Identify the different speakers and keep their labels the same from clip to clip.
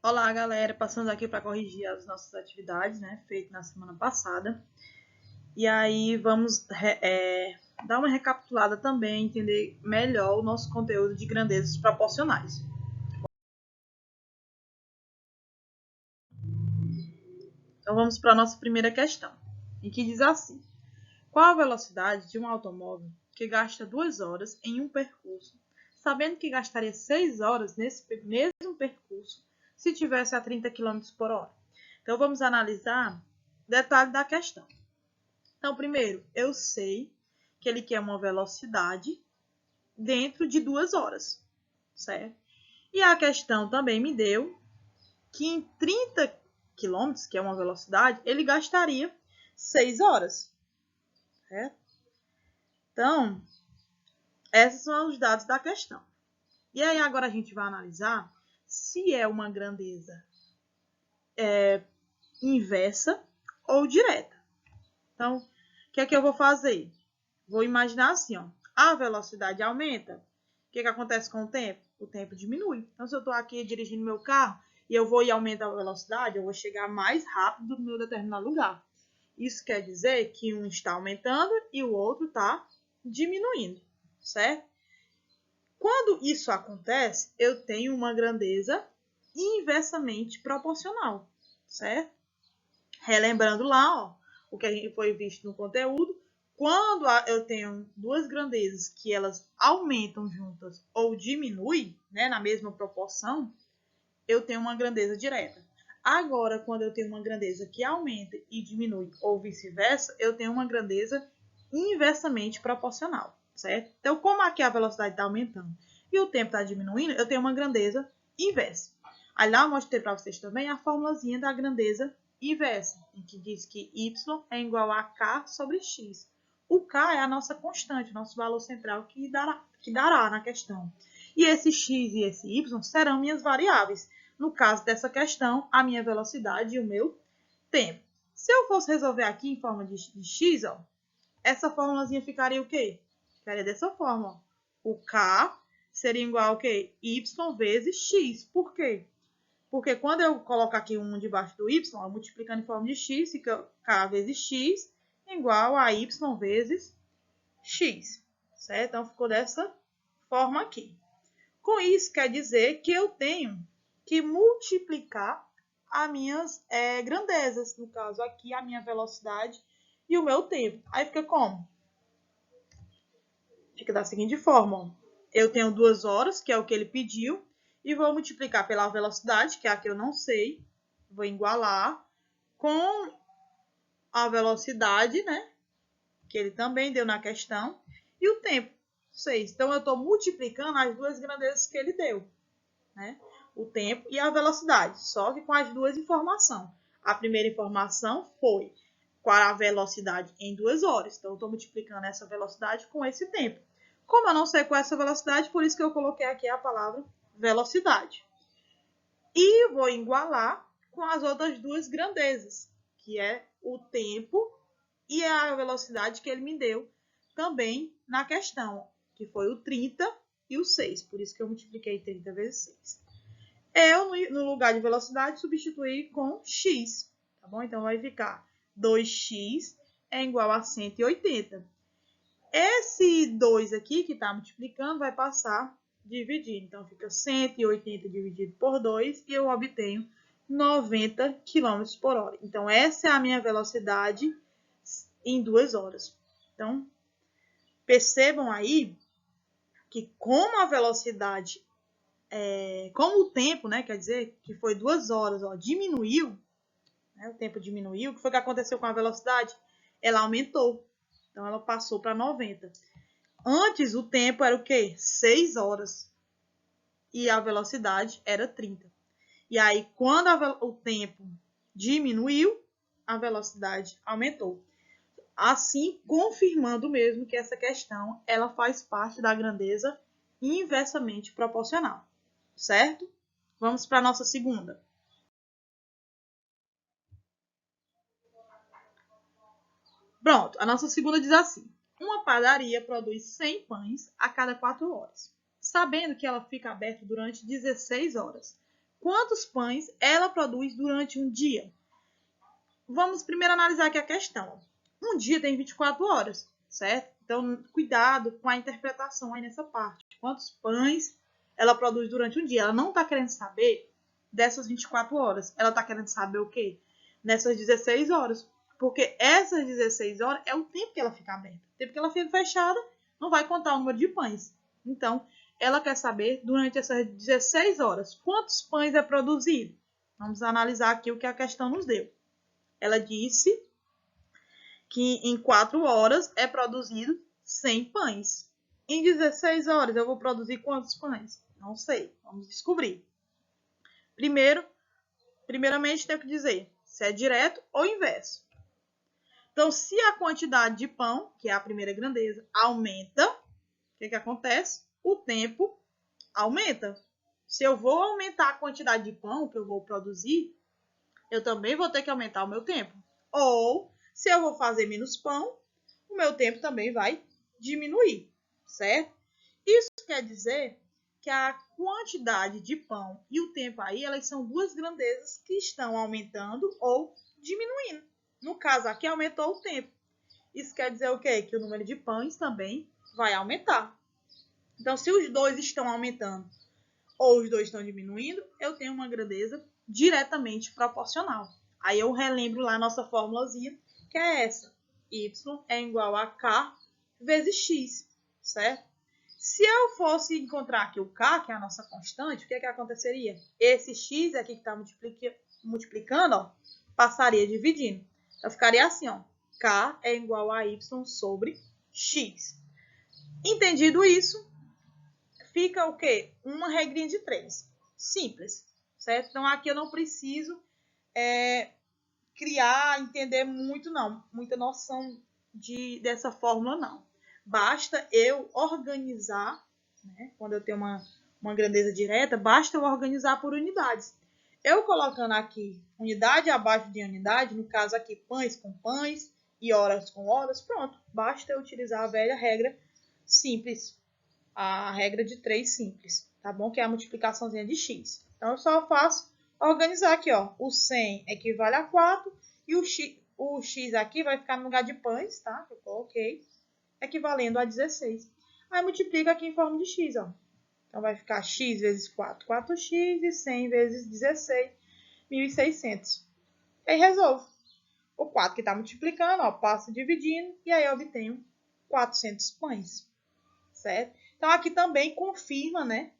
Speaker 1: Olá, galera, passando aqui para corrigir as nossas atividades, né, feitas na semana passada. E aí vamos dar uma recapitulada também, entender melhor o nosso conteúdo de grandezas proporcionais. Então vamos para a nossa primeira questão, em que diz assim: qual a velocidade de um automóvel que gasta 2 horas em um percurso, sabendo que gastaria 6 horas nesse mesmo percurso se tivesse a 30 km por hora? Então vamos analisar detalhe da questão. Então, primeiro, eu sei que ele quer uma velocidade dentro de 2 horas, certo? E a questão também me deu que em 30 quilômetros, que é uma velocidade, ele gastaria 6 horas, certo? Então, esses são os dados da questão. E aí agora a gente vai analisar se é uma grandeza inversa ou direta. Então, o que é que eu vou fazer? Vou imaginar assim, ó, a velocidade aumenta. O que acontece com o tempo? O tempo diminui. Então, se eu estou aqui dirigindo meu carro e eu vou e aumento a velocidade, eu vou chegar mais rápido no meu determinado lugar. Isso quer dizer que um está aumentando e o outro está diminuindo, certo? Quando isso acontece, eu tenho uma grandeza inversamente proporcional, certo? Relembrando lá, ó, o que foi visto no conteúdo, quando eu tenho duas grandezas que elas aumentam juntas ou diminuem, né, na mesma proporção, eu tenho uma grandeza direta. Agora, quando eu tenho uma grandeza que aumenta e diminui ou vice-versa, eu tenho uma grandeza inversamente proporcional, certo? Então, como aqui a velocidade está aumentando e o tempo está diminuindo, eu tenho uma grandeza inversa. Aí lá eu mostrei para vocês também a formulazinha da grandeza inversa, em que diz que y é igual a k sobre x. O k é a nossa constante, nosso valor central que dará na questão. E esse x e esse y serão minhas variáveis. No caso dessa questão, a minha velocidade e o meu tempo. Se eu fosse resolver aqui em forma de x, ó, essa formulazinha ficaria o quê? Ficaria dessa forma, ó. O k seria igual ao quê? Y vezes x. Por quê? Porque quando eu coloco aqui um debaixo do y, ó, multiplicando em forma de x, fica k vezes x igual a y vezes x. Certo? Então, ficou dessa forma aqui. Com isso, quer dizer que eu tenho que multiplicar as minhas grandezas. No caso aqui, a minha velocidade e o meu tempo. Aí fica como? Fica da seguinte forma. Ó. Eu tenho 2 horas, que é o que ele pediu, e vou multiplicar pela velocidade, que é a que eu não sei. Vou igualar com a velocidade, né? Que ele também deu na questão. E o tempo, 6. Então, eu estou multiplicando as duas grandezas que ele deu. Né? O tempo e a velocidade, só que com as duas informações. A primeira informação foi qual a velocidade em 2 horas. Então, eu estou multiplicando essa velocidade com esse tempo. Como eu não sei qual é essa velocidade, por isso que eu coloquei aqui a palavra velocidade. E vou igualar com as outras duas grandezas, que é o tempo e a velocidade que ele me deu também na questão, que foi o 30 e o 6. Por isso que eu multipliquei 30 vezes 6. Eu, no lugar de velocidade, substituir com x, tá bom? Então, vai ficar 2x é igual a 180. Esse 2 aqui, que está multiplicando, vai passar dividindo. Então, fica 180 dividido por 2 e eu obtenho 90 km por hora. Então, essa é a minha velocidade em 2 horas. Então, percebam aí que como a velocidade como o tempo, né, quer dizer, que foi 2 horas, ó, diminuiu, né, o tempo diminuiu, o que foi que aconteceu com a velocidade? Ela aumentou, então ela passou para 90. Antes o tempo era o quê? 6 horas e a velocidade era 30. E aí, quando o tempo diminuiu, a velocidade aumentou. Assim, confirmando mesmo que essa questão ela faz parte da grandeza inversamente proporcional. Certo? Vamos para a nossa segunda. Pronto, a nossa segunda diz assim: uma padaria produz 100 pães a cada 4 horas, sabendo que ela fica aberta durante 16 horas. quantos pães ela produz durante um dia. Vamos primeiro analisar aqui a questão. Um dia tem 24 horas, certo? Então, cuidado com a interpretação aí nessa parte. Quantos pães ela produz durante um dia? Ela não está querendo saber dessas 24 horas. Ela está querendo saber o quê? Nessas 16 horas. Porque essas 16 horas é o tempo que ela fica aberta. O tempo que ela fica fechada, não vai contar o número de pães. Então, ela quer saber, durante essas 16 horas, quantos pães é produzido. Vamos analisar aqui o que a questão nos deu. Ela disse que em 4 horas é produzido 100 pães. Em 16 horas eu vou produzir quantos pães? Não sei, vamos descobrir. Primeiramente, tenho que dizer se é direto ou inverso. Então, se a quantidade de pão, que é a primeira grandeza, aumenta, o que acontece? O tempo aumenta. Se eu vou aumentar a quantidade de pão que eu vou produzir, eu também vou ter que aumentar o meu tempo. Ou, se eu vou fazer menos pão, o meu tempo também vai diminuir, certo? Isso quer dizer que a quantidade de pão e o tempo aí, elas são duas grandezas que estão aumentando ou diminuindo. No caso aqui, aumentou o tempo. Isso quer dizer o quê? Que o número de pães também vai aumentar. Então, se os dois estão aumentando ou os dois estão diminuindo, eu tenho uma grandeza diretamente proporcional. Aí eu relembro lá a nossa formulazinha, que é essa. Y é igual a K vezes X, certo? Se eu fosse encontrar aqui o K, que é a nossa constante, o que aconteceria? Esse X aqui que está multiplicando, ó, passaria dividindo. Então, ficaria assim, ó. K é igual a Y sobre X. Entendido isso, fica o quê? Uma regrinha de 3. Simples, certo? Então, aqui eu não preciso entender muito, não. Muita noção dessa fórmula, não. Basta eu organizar, né? Quando eu tenho uma grandeza direta, basta eu organizar por unidades. Eu colocando aqui unidade abaixo de unidade, no caso aqui pães com pães e horas com horas, pronto. Basta eu utilizar a velha regra simples, a regra de 3 simples, tá bom? Que é a multiplicaçãozinha de x. Então, eu só faço organizar aqui, ó. O 100 equivale a 4 e o x aqui vai ficar no lugar de pães, tá? Eu coloquei, equivalendo a 16. Aí, multiplica aqui em forma de x, ó. Então, vai ficar x vezes 4, 4x, e 100 vezes 16, 1.600. Aí, resolvo. O 4 que está multiplicando, ó, passo dividindo, e aí eu obtenho 400 pães, certo? Então, aqui também confirma, né,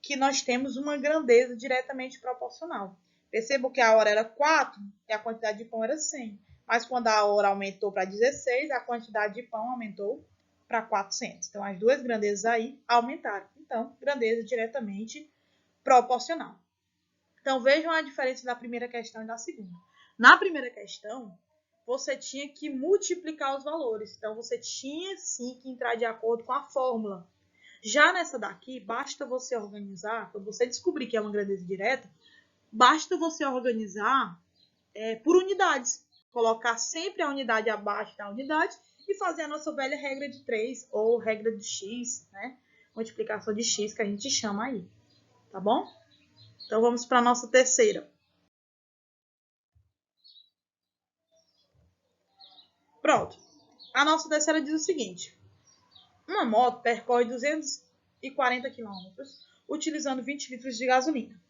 Speaker 1: que nós temos uma grandeza diretamente proporcional. Percebo que a hora era 4 e a quantidade de pão era 100. Mas quando a hora aumentou para 16, a quantidade de pão aumentou para 400. Então, as duas grandezas aí aumentaram. Então, grandeza diretamente proporcional. Então, vejam a diferença da primeira questão e da segunda. Na primeira questão, você tinha que multiplicar os valores. Então, você tinha sim que entrar de acordo com a fórmula. Já nessa daqui, basta você organizar, quando você descobrir que é uma grandeza direta, basta você organizar por unidades. Colocar sempre a unidade abaixo da unidade e fazer a nossa velha regra de 3 ou regra de x, né? Multiplicação de x que a gente chama aí, tá bom? Então, vamos para a nossa terceira. Pronto. A nossa terceira diz o seguinte. Uma moto percorre 240 km utilizando 20 litros de gasolina.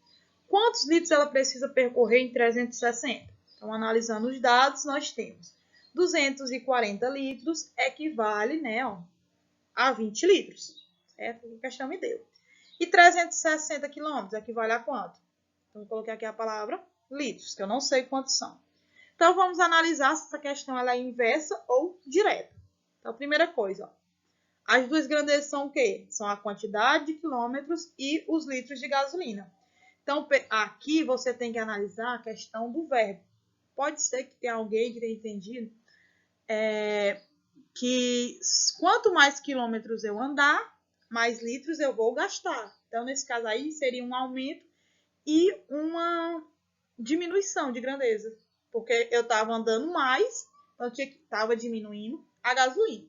Speaker 1: Quantos litros ela precisa percorrer em 360? Então, analisando os dados, nós temos 240 litros equivale, né, ó, a 20 litros. Certo? A questão me deu. E 360 quilômetros equivale a quanto? Então, eu coloquei aqui a palavra litros, que eu não sei quantos são. Então, vamos analisar se essa questão ela é inversa ou direta. Então, primeira coisa, ó, as duas grandezas são o quê? São a quantidade de quilômetros e os litros de gasolina. Então, aqui você tem que analisar a questão do verbo. Pode ser que tenha alguém que tenha entendido que quanto mais quilômetros eu andar, mais litros eu vou gastar. Então, nesse caso aí, seria um aumento e uma diminuição de grandeza. Porque eu estava andando mais, então eu estava diminuindo a gasolina.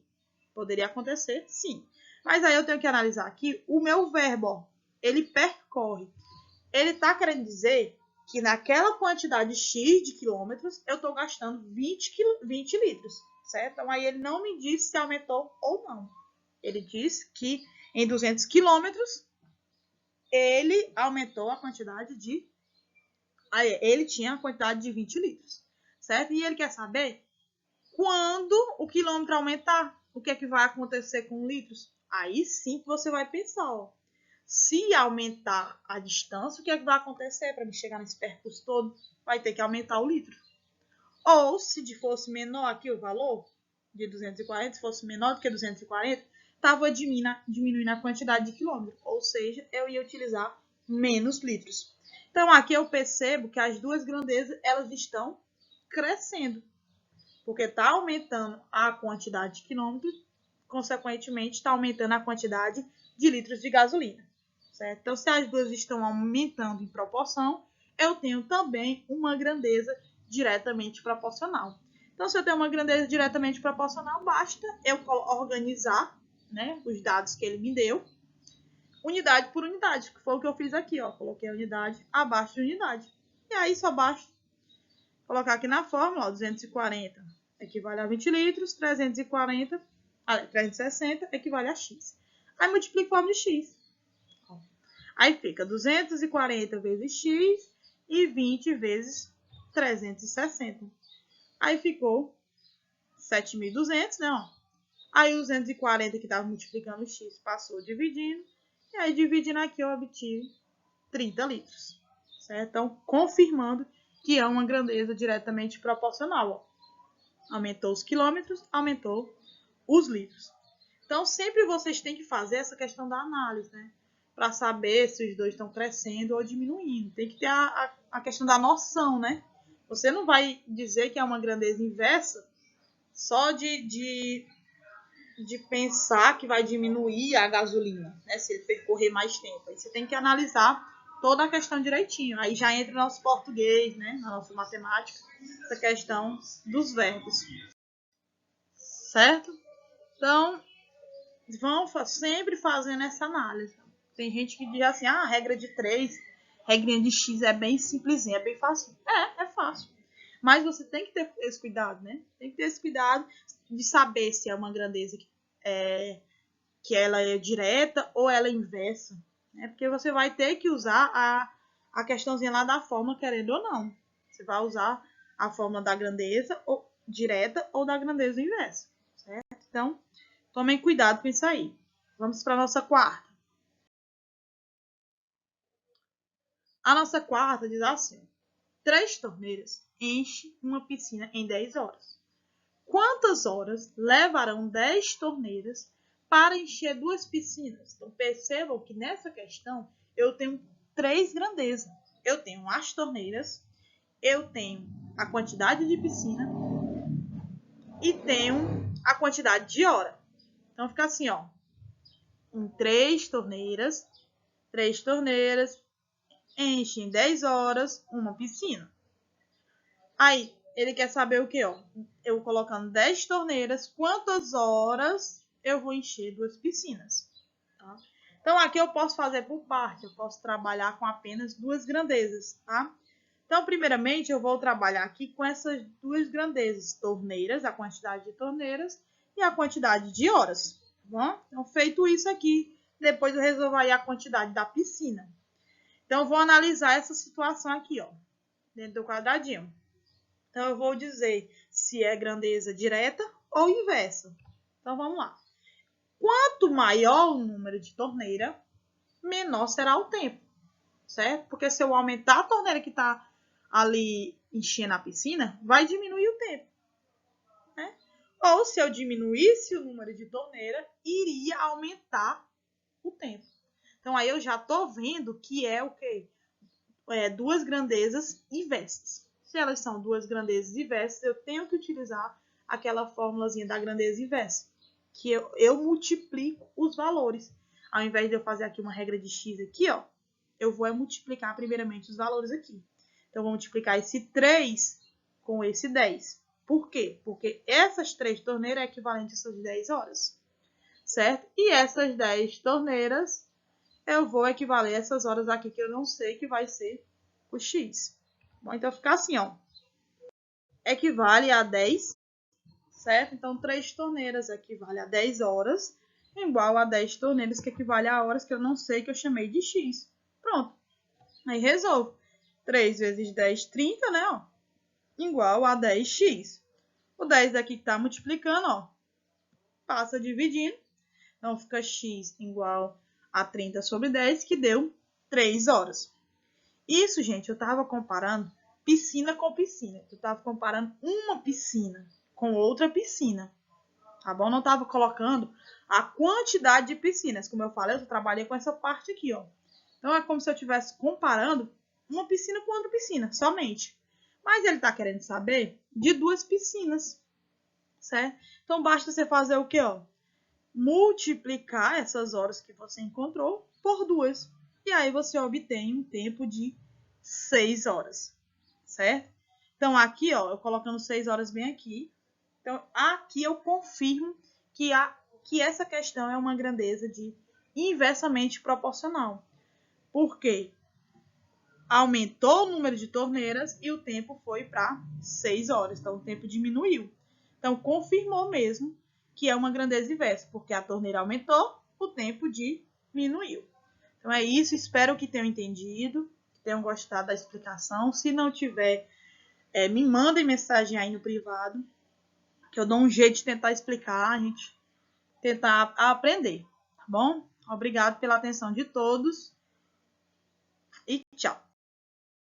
Speaker 1: Poderia acontecer, sim. Mas aí eu tenho que analisar aqui o meu verbo, ó, ele percorre. Ele está querendo dizer que naquela quantidade X de quilômetros, eu estou gastando 20 litros, certo? Então, aí ele não me disse se aumentou ou não. Ele disse que em 200 quilômetros, ele aumentou a quantidade de... Ele tinha a quantidade de 20 litros, certo? E ele quer saber quando o quilômetro aumentar, o que é que vai acontecer com litros? Aí sim que você vai pensar, ó. Se aumentar a distância, o que é que vai acontecer para me chegar nesse percurso todo? Vai ter que aumentar o litro. Ou, se fosse menor aqui o valor de 240, se fosse menor do que 240, estava diminuindo a quantidade de quilômetros. Ou seja, eu ia utilizar menos litros. Então, aqui eu percebo que as duas grandezas, elas estão crescendo. Porque está aumentando a quantidade de quilômetros, consequentemente, está aumentando a quantidade de litros de gasolina. Certo? Então, se as duas estão aumentando em proporção, eu tenho também uma grandeza diretamente proporcional. Então, se eu tenho uma grandeza diretamente proporcional, basta eu organizar, né, os dados que ele me deu, unidade por unidade, que foi o que eu fiz aqui, ó. Coloquei a unidade abaixo de unidade. E aí só basta colocar aqui na fórmula, ó, 240 equivale a 20 litros, 360 equivale a x. Aí multiplico a fórmula de x. Aí fica 240 vezes x e 20 vezes 360. Aí ficou 7.200, né? Ó. Aí os 240 que estava multiplicando o x passou dividindo. E aí dividindo aqui eu obtive 30 litros. Certo? Então, confirmando que é uma grandeza diretamente proporcional. Ó. Aumentou os quilômetros, aumentou os litros. Então, sempre vocês têm que fazer essa questão da análise, né? Para saber se os dois estão crescendo ou diminuindo. Tem que ter a questão da noção, né? Você não vai dizer que é uma grandeza inversa só de pensar que vai diminuir a gasolina, né? Se ele percorrer mais tempo. Aí você tem que analisar toda a questão direitinho. Aí já entra no nosso português, né? Na nossa matemática, essa questão dos verbos. Certo? Então, vão sempre fazendo essa análise. Tem gente que diz assim, a regra de 3, regrinha de X é bem simplesinha, é bem fácil. É fácil. Mas você tem que ter esse cuidado, né? Tem que ter esse cuidado de saber se é uma grandeza que ela é direta ou ela é inversa. Né? Porque você vai ter que usar a questãozinha lá da fórmula, querendo ou não. Você vai usar a fórmula da grandeza ou direta ou da grandeza inversa. Certo? Então, tomem cuidado com isso aí. Vamos para a nossa quarta. A nossa quarta diz assim: 3 torneiras enchem uma piscina em 10 horas. Quantas horas levarão 10 torneiras para encher 2 piscinas? Então, percebam que nessa questão eu tenho 3 grandezas. Eu tenho as torneiras, eu tenho a quantidade de piscina e tenho a quantidade de hora. Então, fica assim, ó. Em 3 torneiras enchem em 10 horas uma piscina. Aí, ele quer saber o que, ó? Eu colocando 10 torneiras, quantas horas eu vou encher 2 piscinas? Tá? Então, aqui eu posso fazer por parte, eu posso trabalhar com apenas 2 grandezas, tá? Então, primeiramente, eu vou trabalhar aqui com essas 2 grandezas, torneiras, a quantidade de torneiras e a quantidade de horas, tá bom? Então, feito isso aqui, depois eu resolvo aí a quantidade da piscina. Então, eu vou analisar essa situação aqui, ó, dentro do quadradinho. Então, eu vou dizer se é grandeza direta ou inversa. Então, vamos lá. Quanto maior o número de torneira, menor será o tempo, certo? Porque se eu aumentar a torneira que está ali enchendo a piscina, vai diminuir o tempo, né? Ou se eu diminuísse o número de torneira, iria aumentar o tempo. Então, aí eu já estou vendo que é o quê? Duas grandezas inversas. Se elas são 2 grandezas inversas, eu tenho que utilizar aquela fórmulazinha da grandeza inversa, que eu multiplico os valores. Ao invés de eu fazer aqui uma regra de x aqui, ó, eu vou multiplicar primeiramente os valores aqui. Então, eu vou multiplicar esse 3 com esse 10. Por quê? Porque essas 3 torneiras é equivalente a essas 10 horas, certo? E essas 10 torneiras eu vou equivaler essas horas aqui que eu não sei que vai ser o x. Bom, então fica assim, ó. Equivale a 10, certo? Então, 3 torneiras equivale a 10 horas, igual a 10 torneiras, que equivale a horas que eu não sei, que eu chamei de x. Pronto. Aí resolvo. 3 vezes 10, 30, né? Ó, igual a 10x. O 10 daqui que tá multiplicando, ó, passa dividindo. Então, fica x igual a 30 sobre 10, que deu 3 horas. Isso, gente, eu tava comparando piscina com piscina. Eu tava comparando uma piscina com outra piscina, tá bom? Não tava colocando a quantidade de piscinas. Como eu falei, eu trabalhei com essa parte aqui, ó. Então, é como se eu estivesse comparando uma piscina com outra piscina, somente. Mas ele tá querendo saber de 2 piscinas, certo? Então, basta você fazer o quê, ó? Multiplicar essas horas que você encontrou por 2. E aí, você obtém um tempo de 6 horas, certo? Então, aqui, ó, eu colocando 6 horas bem aqui. Então, aqui eu confirmo que essa questão é uma grandeza de inversamente proporcional. Por quê? Aumentou o número de torneiras e o tempo foi para 6 horas. Então, o tempo diminuiu. Então, confirmou mesmo que é uma grandeza inversa, porque a torneira aumentou, o tempo diminuiu. Então, é isso. Espero que tenham entendido, que tenham gostado da explicação. Se não tiver, me mandem mensagem aí no privado, que eu dou um jeito de tentar explicar, a gente tentar aprender, tá bom? Obrigado pela atenção de todos e tchau!